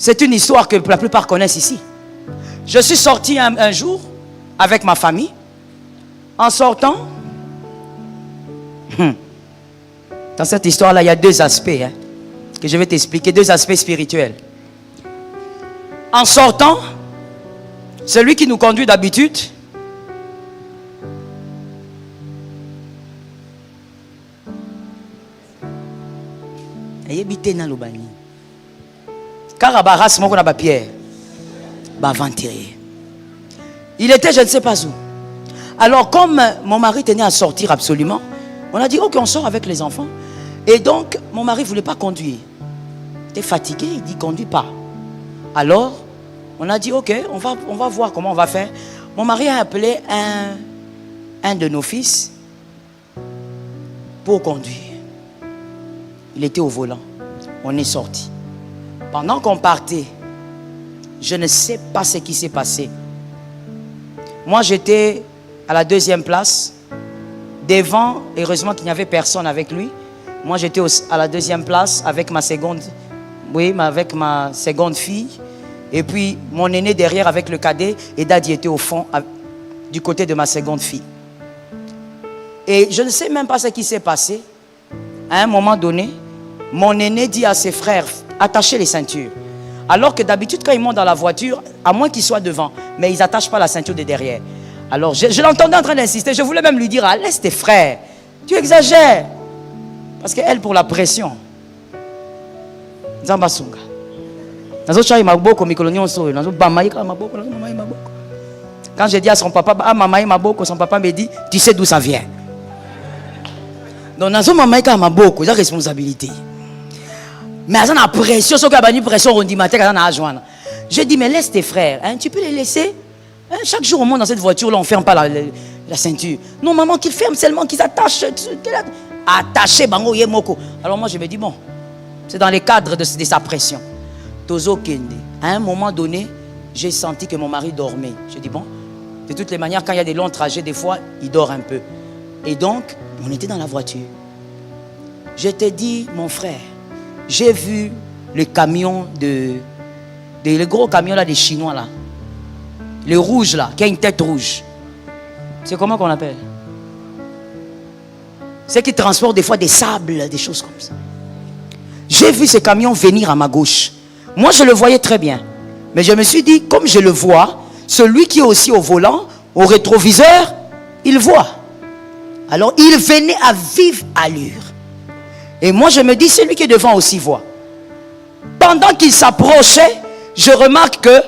C'est une histoire que la plupart connaissent ici. Je suis sorti un jour avec ma famille. En sortant, dans cette histoire-là, il y a deux aspects que je vais t'expliquer, deux aspects spirituels. En sortant, celui qui nous conduit d'habitude, il était je ne sais pas où. Alors comme mon mari tenait à sortir absolument, on a dit ok, on sort avec les enfants. Et donc mon mari ne voulait pas conduire. Il était fatigué, il dit conduis pas. Alors on a dit ok, on va voir comment on va faire. Mon mari a appelé un de nos fils pour conduire. Il était au volant. On est sorti. Pendant qu'on partait, je ne sais pas ce qui s'est passé. Moi, j'étais à la deuxième place. Devant, heureusement qu'il n'y avait personne avec lui. Moi, j'étais à la deuxième place avec ma seconde fille. Et puis, mon aîné derrière avec le cadet. Et Daddy était au fond, du côté de ma seconde fille. Et je ne sais même pas ce qui s'est passé. À un moment donné, mon aîné dit à ses frères, attachez les ceintures. Alors que d'habitude, quand ils montent dans la voiture, à moins qu'ils soient devant, mais ils n'attachent pas la ceinture de derrière. Alors, je l'entendais en train d'insister. Je voulais même lui dire, laisse tes frères. Tu exagères. Parce qu'elle, pour la pression. Quand j'ai dit à son papa, son papa me dit, tu sais d'où ça vient. Donc, dans son maman, il y a une responsabilité. Mais il y a une pression, je dis, mais laisse tes frères, tu peux les laisser. Chaque jour, on monte dans cette voiture, là, on ne ferme pas la ceinture. Non, maman, qu'ils ferment seulement, qu'ils attachent. Attachés, bango, yemoko. Alors moi, je me dis, bon, c'est dans les cadres de sa pression. Tozo Kende. À un moment donné, j'ai senti que mon mari dormait. Je dis, bon, de toutes les manières, quand il y a des longs trajets, des fois, il dort un peu. Et donc, on était dans la voiture. Je te dis, mon frère, j'ai vu le camion le gros camion là des Chinois là. Le rouge là, qui a une tête rouge. C'est comment qu'on appelle? C'est qui transporte des fois des sables, des choses comme ça. J'ai vu ce camion venir à ma gauche. Moi je le voyais très bien. Mais je me suis dit, comme je le vois, celui qui est aussi au volant, au rétroviseur, il voit. Alors il venait à vive allure. Et moi je me dis, celui qui est devant aussi voit. Pendant qu'il s'approchait, je remarque que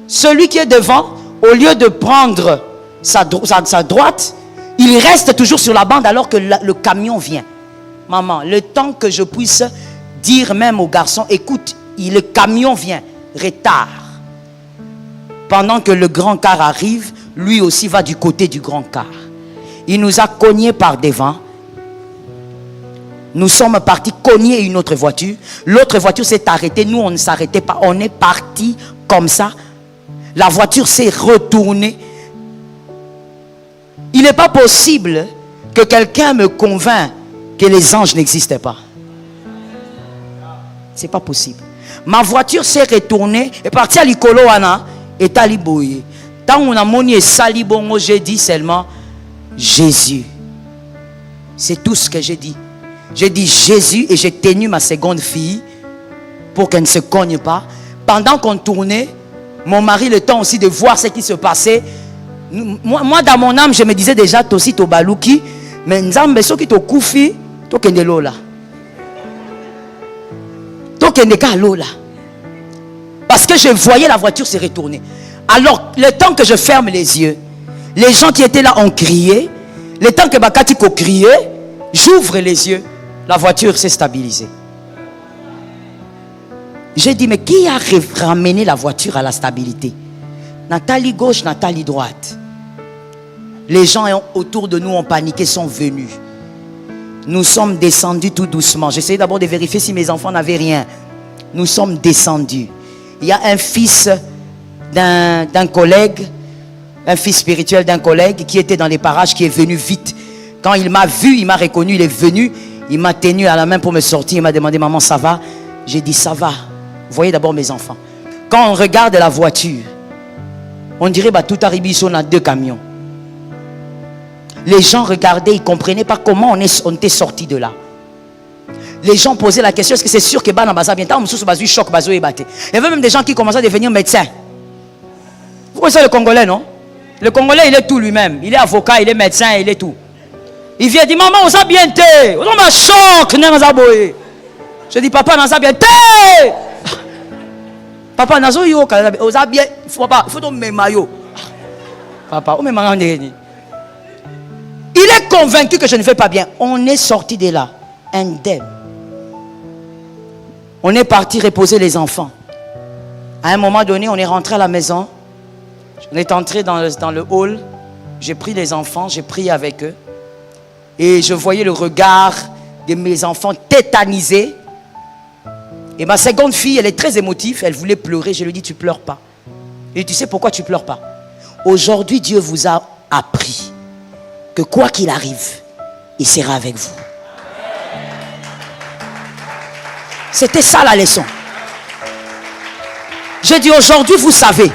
celui qui est devant, au lieu de prendre sa droite, il reste toujours sur la bande alors que le camion vient. Maman, le temps que je puisse dire même au garçon, écoute, le camion vient, retard. Pendant que le grand car arrive, lui aussi va du côté du grand car. Il nous a cogné par devant. Nous sommes partis cogner une autre voiture. L'autre voiture s'est arrêtée. Nous, on ne s'arrêtait pas. On est partis comme ça. La voiture s'est retournée. Il n'est pas possible que quelqu'un me convainc que les anges n'existaient pas. C'est pas possible. Ma voiture s'est retournée et partie à l'icolo wana et taliboye. Tant on a moni sali bongo, j'ai dit seulement Jésus. C'est tout ce que j'ai dit. J'ai dit Jésus et j'ai tenu ma seconde fille pour qu'elle ne se cogne pas. Pendant qu'on tournait, mon mari, le temps aussi de voir ce qui se passait. Moi dans mon âme, je me disais déjà, Tosi Tobaluki, mais Nzambe, so ki to koufi, to kende lola. To kende ka lola. Parce que je voyais la voiture se retourner. Alors, le temps que je ferme les yeux, les gens qui étaient là ont crié. Le temps que Bakatiko criait, j'ouvre les yeux. La voiture s'est stabilisée. J'ai dit, mais qui a ramené la voiture à la stabilité? Nathalie gauche, Nathalie droite. Les gens autour de nous ont paniqué, sont venus. Nous sommes descendus tout doucement. J'essayais d'abord de vérifier si mes enfants n'avaient rien. Nous sommes descendus. Il y a un fils d'un collègue, un fils spirituel d'un collègue qui était dans les parages, qui est venu vite. Quand il m'a vu, il m'a reconnu, il est venu, il m'a tenu à la main pour me sortir, il m'a demandé, maman, ça va? J'ai dit, ça va. Voyez d'abord mes enfants. Quand on regarde la voiture, on dirait bah, tout arrivé, on a 2 camions. Les gens regardaient, ils ne comprenaient pas comment on était sorti de là. Les gens posaient la question, est-ce que c'est sûr que Banabasa vient? Il y avait même des gens qui commençaient à devenir médecins. Vous connaissez le Congolais, non? Le Congolais, il est tout lui-même. Il est avocat, il est médecin, il est tout. Il vient dire, maman, on a bien été. On a choc. Je dis, papa, on a bien été. Papa, on a bien. Il faut donc me maillot. Papa, on me maillot. Il est convaincu que je ne fais pas bien. On est sorti de là, indemne. On est parti reposer les enfants. À un moment donné, on est rentré à la maison. On est entré dans le hall. J'ai pris les enfants, j'ai prié avec eux. Et je voyais le regard de mes enfants tétanisés. Et ma seconde fille, elle est très émotive. Elle voulait pleurer. Je lui ai dit, tu pleures pas. Et tu sais pourquoi tu pleures pas? Aujourd'hui, Dieu vous a appris que quoi qu'il arrive, il sera avec vous. C'était ça la leçon. Je dis aujourd'hui, vous savez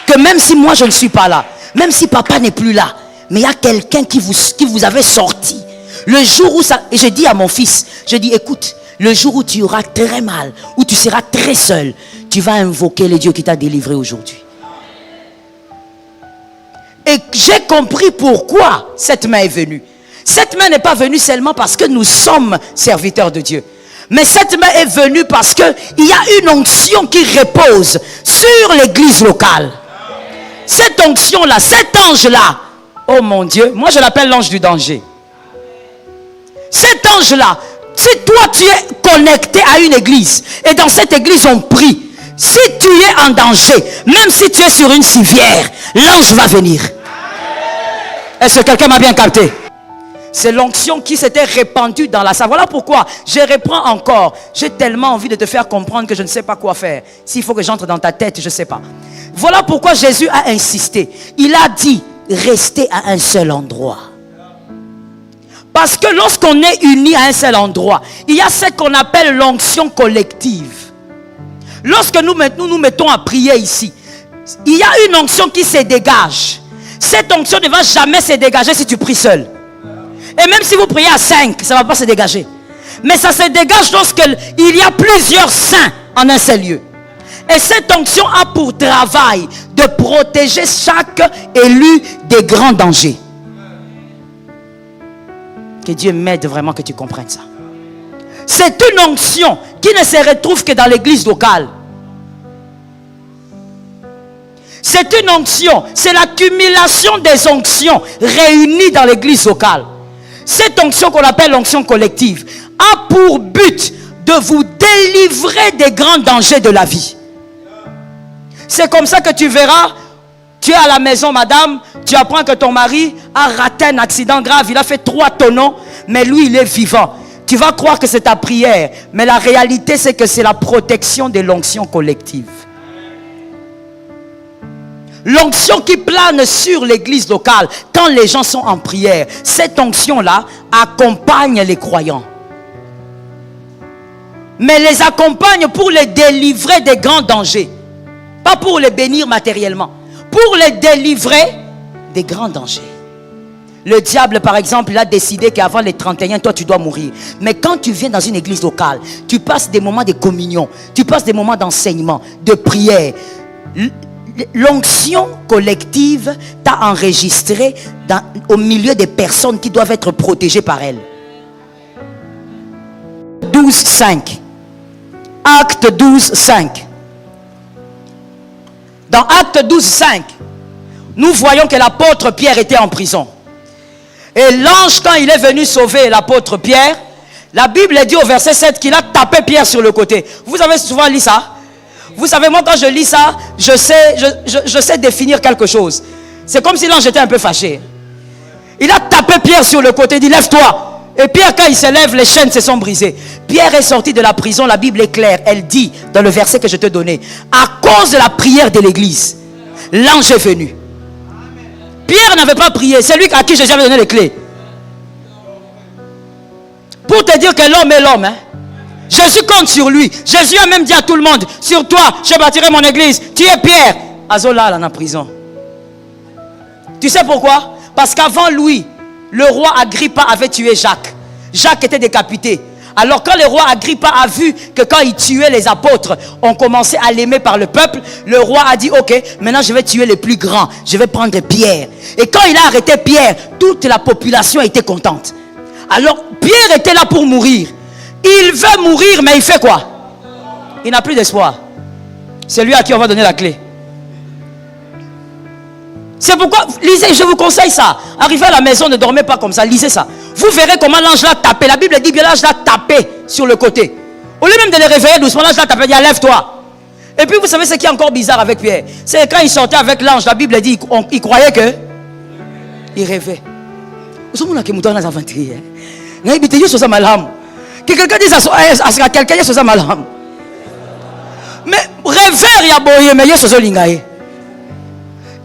que même si moi je ne suis pas là, même si papa n'est plus là, mais il y a quelqu'un qui vous avait sorti. Le jour où ça... Et je dis à mon fils, je dis, écoute, le jour où tu auras très mal, où tu seras très seul, tu vas invoquer le Dieu qui t'a délivré aujourd'hui. Et j'ai compris pourquoi cette main est venue. Cette main n'est pas venue seulement parce que nous sommes serviteurs de Dieu. Mais cette main est venue parce qu'il y a une onction qui repose sur l'église locale. Cette onction-là, cet ange-là, oh mon Dieu, moi je l'appelle l'ange du danger. Cet ange-là, si toi tu es connecté à une église, et dans cette église on prie, si tu es en danger, même si tu es sur une civière, l'ange va venir. Est-ce que quelqu'un m'a bien capté? C'est l'onction qui s'était répandue dans la salle. Voilà pourquoi je reprends encore. J'ai tellement envie de te faire comprendre que je ne sais pas quoi faire. S'il faut que j'entre dans ta tête, je ne sais pas. Voilà pourquoi Jésus a insisté. Il a dit, restez à un seul endroit. Parce que lorsqu'on est unis à un seul endroit, il y a ce qu'on appelle l'onction collective. Lorsque nous nous mettons à prier ici, il y a une onction qui se dégage. Cette onction ne va jamais se dégager si tu pries seul. Et même si vous priez à 5, ça ne va pas se dégager. Mais ça se dégage lorsqu'il y a plusieurs saints en un seul lieu. Et cette onction a pour travail de protéger chaque élu des grands dangers. Que Dieu m'aide vraiment que tu comprennes ça. C'est une onction qui ne se retrouve que dans l'église locale. C'est une onction, c'est l'accumulation des onctions réunies dans l'église locale. Cette onction qu'on appelle l'onction collective a pour but de vous délivrer des grands dangers de la vie. C'est comme ça que tu verras, tu es à la maison madame, tu apprends que ton mari a raté un accident grave, il a fait 3 tonneaux, mais lui il est vivant. Tu vas croire que c'est ta prière, mais la réalité c'est que c'est la protection de l'onction collective. L'onction qui plane sur l'église locale quand les gens sont en prière, cette onction-là accompagne les croyants. Mais les accompagne pour les délivrer des grands dangers. Pas pour les bénir matériellement. Pour les délivrer des grands dangers. Le diable, par exemple, il a décidé qu'avant les 31, toi, tu dois mourir. Mais quand tu viens dans une église locale, tu passes des moments de communion, tu passes des moments d'enseignement, de prière. L'onction collective t'a enregistré au milieu des personnes qui doivent être protégées par elle. 12:5. Acte 12:5. Dans Acte 12:5, nous voyons que l'apôtre Pierre était en prison. Et l'ange, quand il est venu sauver l'apôtre Pierre, la Bible dit au verset 7 qu'il a tapé Pierre sur le côté. Vous avez souvent lu ça? Vous savez, moi quand je lis ça, je sais définir quelque chose. C'est comme si l'ange était un peu fâché. Il a tapé Pierre sur le côté, il dit lève-toi. Et Pierre, quand il se lève, les chaînes se sont brisées. Pierre est sorti de la prison, la Bible est claire. Elle dit dans le verset que je te donnais, à cause de la prière de l'église, l'ange est venu. Pierre n'avait pas prié, c'est lui à qui Jésus avait donné les clés. Pour te dire que l'homme est l'homme. Hein? Jésus compte sur lui. Jésus a même dit à tout le monde, sur toi, je bâtirai mon église. Tu es Pierre. Azola, là, en prison. Tu sais pourquoi? Parce qu'avant lui, le roi Agrippa avait tué Jacques. Jacques était décapité. Alors quand le roi Agrippa a vu que quand il tuait les apôtres, on commençait à l'aimer par le peuple, le roi a dit, ok, maintenant je vais tuer les plus grands. Je vais prendre Pierre. Et quand il a arrêté Pierre, toute la population était contente. Alors Pierre était là pour mourir. Il veut mourir, mais il fait quoi? Il n'a plus d'espoir. C'est lui à qui on va donner la clé. C'est pourquoi, lisez, je vous conseille ça. Arrivez à la maison, ne dormez pas comme ça, lisez ça. Vous verrez comment l'ange l'a tapé. La Bible dit bien l'ange l'a tapé sur le côté. Au lieu même de les réveiller doucement, l'ange l'a tapé, il dit lève-toi. Et puis vous savez ce qui est encore bizarre avec Pierre? C'est quand il sortait avec l'ange, la Bible dit il croyait que il rêvait. Vous savez que nous avons aventurier. Que quelqu'un dise à quelqu'un, il y a malham. Mais rêveur, il y a boyé, mais il y a lingaye.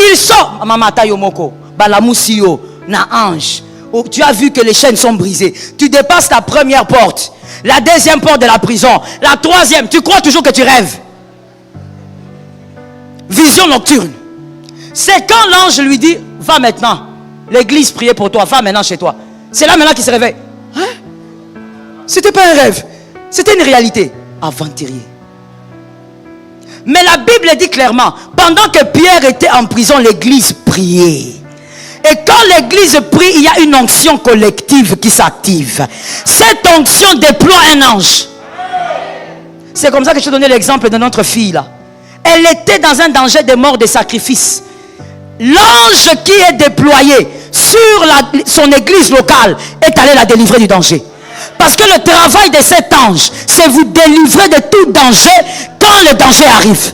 Il sort, Mamata Yomoko, Balamousio, na ange. Oh, tu as vu que les chaînes sont brisées. Tu dépasses la première porte, la deuxième porte de la prison, la troisième. Tu crois toujours que tu rêves. Vision nocturne. C'est quand l'ange lui dit, va maintenant. L'église priait pour toi, va maintenant chez toi. C'est là maintenant qu'il se réveille. Hein? C'était pas un rêve, c'était une réalité. Aventurier. Mais la Bible dit clairement, pendant que Pierre était en prison, l'église priait. Et quand l'église prie, il y a une onction collective qui s'active. Cette onction déploie un ange. C'est comme ça que je te donnais l'exemple de notre fille là. Elle était dans un danger de mort, de sacrifice. L'ange qui est déployé sur son église locale est allé la délivrer du danger. Parce que le travail de cet ange, c'est vous délivrer de tout danger quand le danger arrive.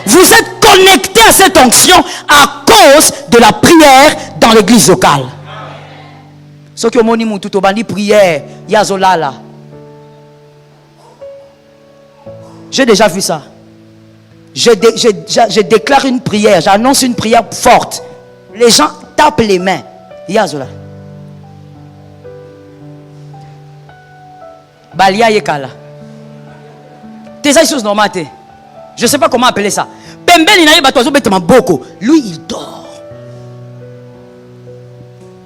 Vous êtes connecté à cette onction à cause de la prière dans l'église locale. Ce qui est tout au prière, Yazolala. J'ai déjà vu ça. Je déclare une prière, j'annonce une prière forte. Les gens tapent les mains. Yazolala. Balia Yekala. Tes choses normales. Je ne sais pas comment appeler ça. Lui, il dort.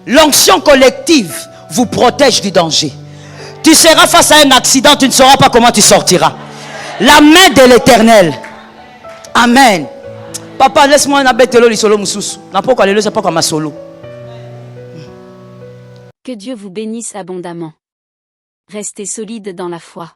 L'onction collective vous protège du danger. Tu seras face à un accident, tu ne sauras pas comment tu sortiras. La main de l'Éternel. Amen. Papa, laisse-moi un abetelo li solo mususu. Na poko alelo c'est pas comme ma solo. Que Dieu vous bénisse abondamment. Restez solide dans la foi.